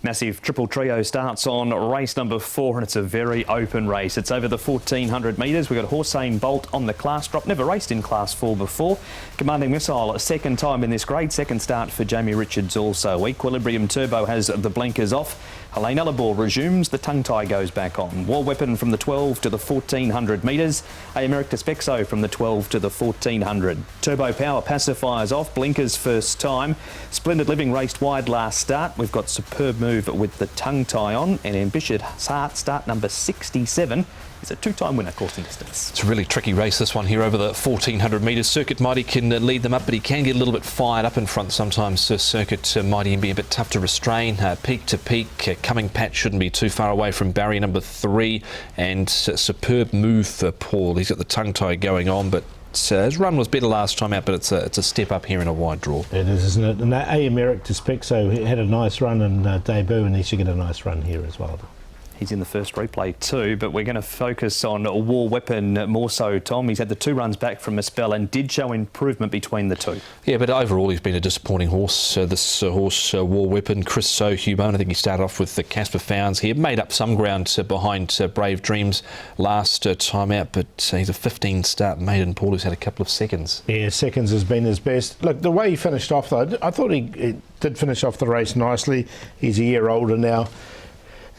Massive triple trio starts on race number 4, and it's a very open race. It's over the 1400 metres. We've got Hussein Bolt on the class drop. Never raced in class 4 before. Commanding Missile, a second time in this grade. Second start for Jamie Richards also. Equilibrium Turbo has the blinkers off. Helene Elabor resumes. The tongue tie goes back on. War Weapon from the 12 to the 1400 metres. Emeritus Spexo from the 12 to the 1400. Turbo Power pacifiers off. Blinkers first time. Splendid Living raced wide last start. We've got Superb Move with the tongue tie on, and Ambitious Heart, start number 67, is a two-time winner coursing distance. It's a really tricky race, this one here over the 1400 metres. Circuit Mighty can lead them up, but he can get a little bit fired up in front sometimes. Circuit Mighty and be a bit tough to restrain. Peak to peak, Coming Pat shouldn't be too far away from barrier number 3, and Superb Move for Paul. He's got the tongue tie going on, but his run was better last time out, but it's a step up here in a wide draw. It is, isn't it? And Emeritus Spexo, he had a nice run in debut, and he should get a nice run here as well. He's in the first replay too, but we're going to focus on War Weapon more so, Tom. He's had the 2 runs back from a spell and did show improvement between the 2. Yeah, but overall he's been a disappointing horse. This horse, War Weapon, Chris Sohubone, I think he started off with the Casper Fownes. He had made up some ground behind Brave Dreams last time out, but he's a 15-start maiden, Paul, who's had a couple of seconds. Yeah, seconds has been his best. Look, the way he finished off, though, I thought he did finish off the race nicely. He's a year older now.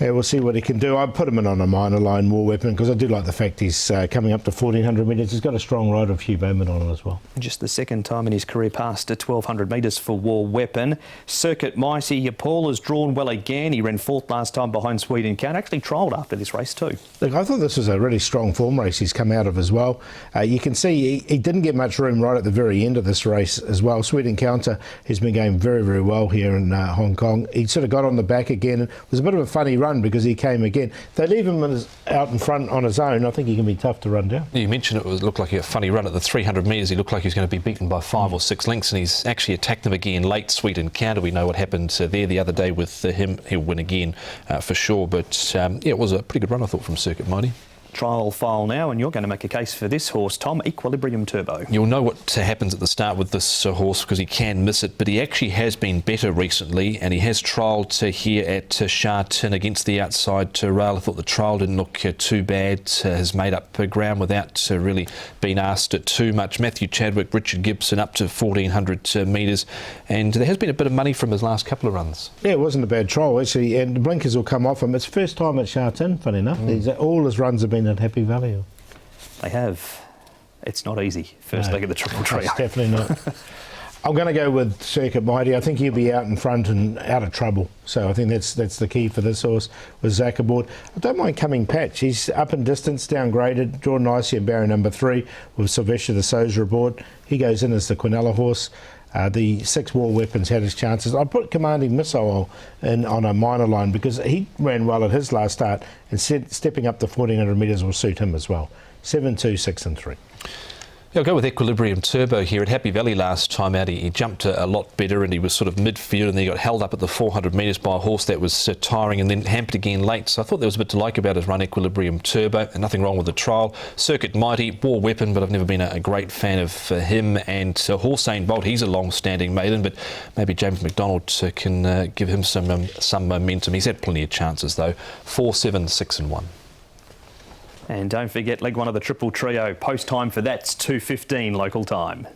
We'll see what he can do. I'd put him in on a minor line, War Weapon, because I do like the fact he's coming up to 1400 metres. He's got a strong ride of Hugh Bowman on it as well. Just the second time in his career past 1200 metres for War Weapon. Circuit Mighty, Paul has drawn well again. He ran 4th last time behind Sweden Cat. Actually trialled after this race too. Look, I thought this was a really strong form race he's come out of as well. You can see he didn't get much room right at the very end of this race as well. Sweden Counter has been going very, very well here in Hong Kong. He sort of got on the back again. It was a bit of a funny run because he came again. If they leave him out in front on his own, I think he can be tough to run down. You mentioned it looked like a funny run at the 300 metres. He looked like he was going to be beaten by 5 or 6 lengths, and he's actually attacked them again late. Sweet Encounter, we know what happened there the other day with him. He'll win again for sure, but yeah, it was a pretty good run, I thought, from Circuit Mighty. Trial file now, and you're going to make a case for this horse, Tom, Equilibrium Turbo. You'll know what happens at the start with this horse because he can miss it, but he actually has been better recently, and he has trialled here at Sha Tin against the outside rail. I thought the trial didn't look too bad. Has made up ground without really being asked too much. Matthew Chadwick, Richard Gibson up to 1400 metres, and there has been a bit of money from his last couple of runs. Yeah, it wasn't a bad trial actually, and the blinkers will come off him. It's first time at Sha Tin, funny enough. All his runs have been at Happy Valley. They have. It's not easy. First leg of the triple trio. It's definitely not. I'm going to go with Circuit Mighty. I think he'll be out in front and out of trouble. So I think that's the key for this horse with Zach aboard. I don't mind Coming Patch. He's up in distance, downgraded, drawn nicely in barrier number 3 with Sylvester the Soldier aboard. He goes in as the Quinella horse. The 6 War Weapons had his chances. I put Commanding Missile in on a minor line because he ran well at his last start, and stepping up to 1400 metres will suit him as well. 7, 2, 6 and 3. Yeah, I'll go with Equilibrium Turbo here at Happy Valley last time out. He jumped a lot better, and he was sort of midfield, and then he got held up at the 400 metres by a horse that was tiring and then hampered again late. So I thought there was a bit to like about his run, Equilibrium Turbo, and nothing wrong with the trial. Circuit Mighty, War Weapon, but I've never been a great fan of him. And Hussein Bolt, he's a long-standing maiden, but maybe James McDonald can give him some momentum. He's had plenty of chances though. 4, 7, 6 and 1. And don't forget leg 1 of the triple trio. Post time for that's 2:15 local time.